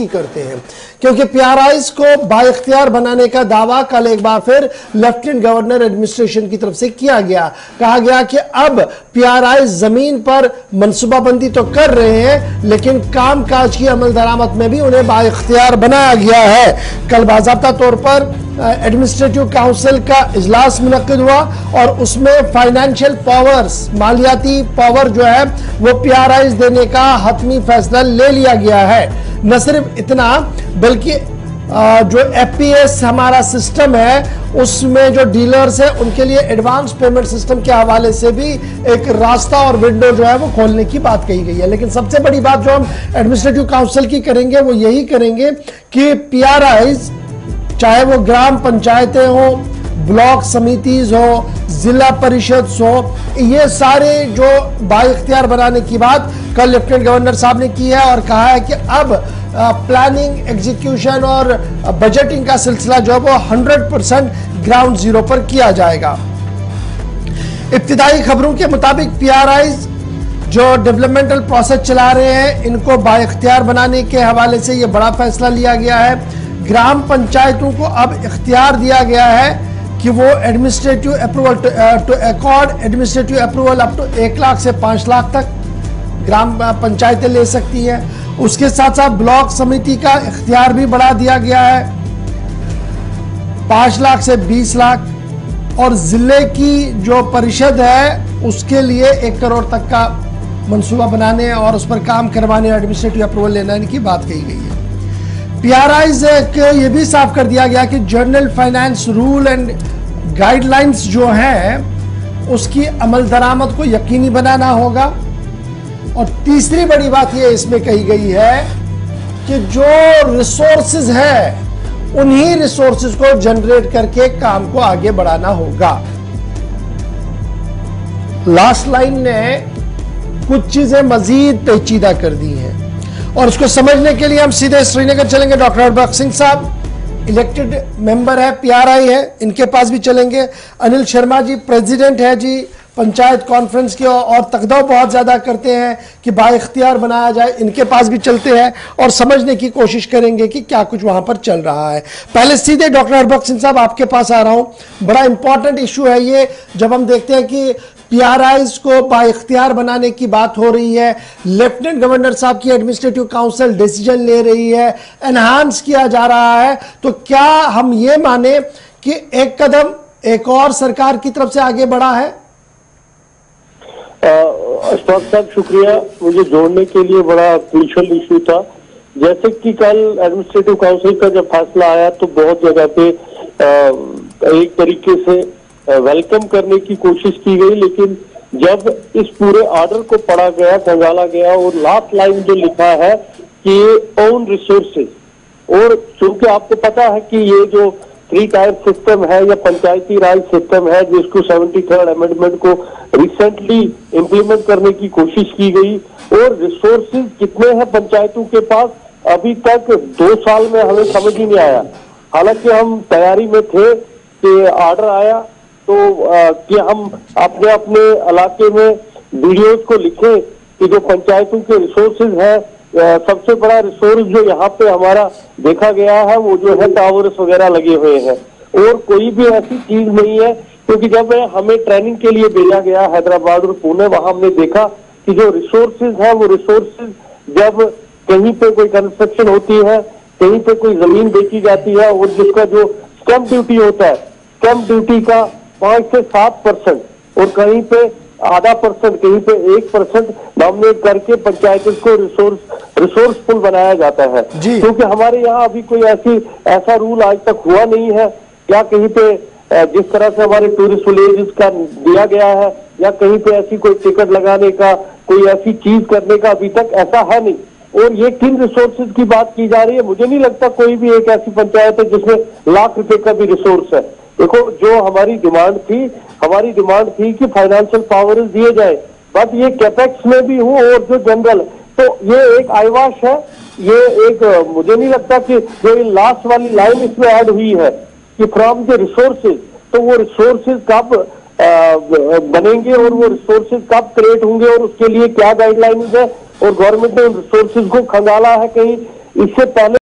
की करते हैं, क्योंकि पीआरआईज को बाइख्तियार बनाने का दावा कल एक बार फिर लेफ्टिनेंट गवर्नर एडमिनिस्ट्रेशन की तरफ से किया गया। कहा गया कि अब पीआरआईज जमीन पर मनसूबाबंदी तो कर रहे हैं, लेकिन कामकाज की अमल दरामद में भी उन्हें बाइख्तियार बनाया गया है। कल बाज़ाब्ता तौर पर एडमिनिस्ट्रेटिव काउंसिल का इजलास मुनक्किद हुआ और उसमें फाइनेंशियल पावर्स, मालियाती पावर जो है वो पीआरआईज देने का हतमी फैसला ले लिया गया है। न सिर्फ इतना बल्कि जो एफपीएस हमारा सिस्टम है उसमें जो डीलर्स है उनके लिए एडवांस पेमेंट सिस्टम के हवाले से भी एक रास्ता और विंडो जो है वो खोलने की बात कही गई है। लेकिन सबसे बड़ी बात जो हम एडमिनिस्ट्रेटिव काउंसिल की करेंगे वो यही करेंगे कि पीआरआईज, चाहे वो ग्राम पंचायतें हो, ब्लॉक समितिज हो, जिला परिषद हो, ये सारे जो बाइख्तियार बनाने की बात कल लेफ्टिनेंट गवर्नर साहब ने की है और कहा है कि अब प्लानिंग, एग्जीक्यूशन और बजटिंग का सिलसिला जो है वो 100% ग्राउंड जीरो पर किया जाएगा। इब्तिदाई खबरों के मुताबिक पीआरआईज जो डेवलपमेंटल प्रोसेस चला रहे हैं इनको बाइख्तियार बनाने के हवाले से ये बड़ा फैसला लिया गया है। ग्राम पंचायतों को अब इख्तियार दिया गया है कि वो administrative approval to accord administrative approval up to 1 lakh से 5 लाख तक ग्राम पंचायतें ले सकती हैं। उसके साथ साथ ब्लॉक समिति का इख्तियार भी बढ़ा दिया गया है 5 लाख से 20 लाख, और जिले की जो परिषद है उसके लिए 1 करोड़ तक का मंसूबा बनाने और उस पर काम करवाने और एडमिनिस्ट्रेटिव अप्रूवल लेने की बात कही गई है। पीआरआईज को यह भी साफ कर दिया गया कि general finance rule and guidelines जो है उसकी अमल दरामद को यकीनी बनाना होगा। और तीसरी बड़ी बात यह इसमें कही गई है कि जो रिसोर्सेज है उन्हीं रिसोर्सेज को जनरेट करके काम को आगे बढ़ाना होगा। लास्ट लाइन ने कुछ चीजें मजीद पेचीदा कर दी हैं और उसको समझने के लिए हम सीधे श्रीनगर चलेंगे। डॉक्टर हरबख्श सिंह साहब इलेक्टेड मेंबर है, पीआरआई है, इनके पास भी चलेंगे। अनिल शर्मा जी प्रेसिडेंट है जी पंचायत कॉन्फ्रेंस के और तकदो बहुत ज्यादा करते हैं कि बाइख्तियार बनाया जाए, इनके पास भी चलते हैं और समझने की कोशिश करेंगे कि क्या कुछ वहां पर चल रहा है। पहले सीधे डॉक्टर हरबख्श सिंह साहब आपके पास आ रहा हूं। बड़ा इंपॉर्टेंट इशू है ये, जब हम देखते हैं कि पीआरआईज को बाइख्तियार बनाने की बात हो रही है, लेफ्टिनेंट गवर्नर साहब की एडमिनिस्ट्रेटिव काउंसिल डिसीजन ले रही है, एनहांस किया जा रहा है, तो क्या हम ये माने कि एक कदम एक और सरकार की तरफ से आगे बढ़ा है? अशफाक साहब शुक्रिया, मुझे जोड़ने के लिए बड़ा क्रूशियल इशू था। जैसे कि कल एडमिनिस्ट्रेटिव काउंसिल का जब फैसला आया तो बहुत जगह पे एक तरीके से वेलकम करने की कोशिश की गई, लेकिन जब इस पूरे ऑर्डर को पढ़ा गया, खंगाला गया और लास्ट लाइन जो लिखा है कि ओन रिसोर्सेज, और चूंकि आपको पता है कि ये जो 3 टायर सिस्टम है या पंचायती राज सिस्टम है जिसको 73rd अमेंडमेंट को रिसेंटली इंप्लीमेंट करने की कोशिश की गई, और रिसोर्सेज कितने हैं पंचायतों के पास अभी तक 2 साल में हमें समझ ही नहीं आया। हालांकि हम तैयारी में थे कि ऑर्डर आया तो कि हम अपने अपने इलाके में वीडियोज को लिखें कि जो पंचायतों के रिसोर्सेज हैं, सबसे बड़ा रिसोर्स जो यहाँ पे हमारा देखा गया है वो जो है टावर्स वगैरह लगे हुए हैं, और कोई भी ऐसी चीज नहीं है। क्योंकि जब हमें ट्रेनिंग के लिए भेजा गया हैदराबाद और पुणे, वहां हमने देखा कि जो रिसोर्सेज है वो रिसोर्सेज जब कहीं पे कोई कंस्ट्रक्शन होती है, कहीं पे कोई जमीन बेची जाती है और जिसका जो स्टैंप ड्यूटी होता है, स्टैंप ड्यूटी का 5 से 7% और कहीं पे आधा %, कहीं पे 1% नॉमिनेट करके पंचायत को रिसोर्सफुल बनाया जाता है। क्योंकि हमारे यहाँ अभी कोई ऐसा रूल आज तक हुआ नहीं है, या कहीं पे जिस तरह से हमारे टूरिस्ट विलेजेस का दिया गया है, या कहीं पे ऐसी कोई टिकट लगाने का, कोई ऐसी चीज करने का अभी तक ऐसा है नहीं। और ये किन रिसोर्सेज की बात की जा रही है, मुझे नहीं लगता कोई भी एक ऐसी पंचायत है जिसमें लाख रुपए का भी रिसोर्स है। देखो, जो हमारी डिमांड थी कि फाइनेंशियल पावर्स दिए जाए, बट ये कैपेक्स में भी हो और जो जनरल, तो ये एक आईवाश है। ये एक मुझे नहीं लगता कि जो लास्ट वाली लाइन इसमें ऐड हुई है कि फ्रॉम द रिसोर्सेज, तो वो रिसोर्सेज कब बनेंगे और वो रिसोर्सेज कब क्रिएट होंगे और उसके लिए क्या गाइडलाइंस है, और गवर्नमेंट ने उन रिसोर्सेज को खंगाला है कहीं इससे पहले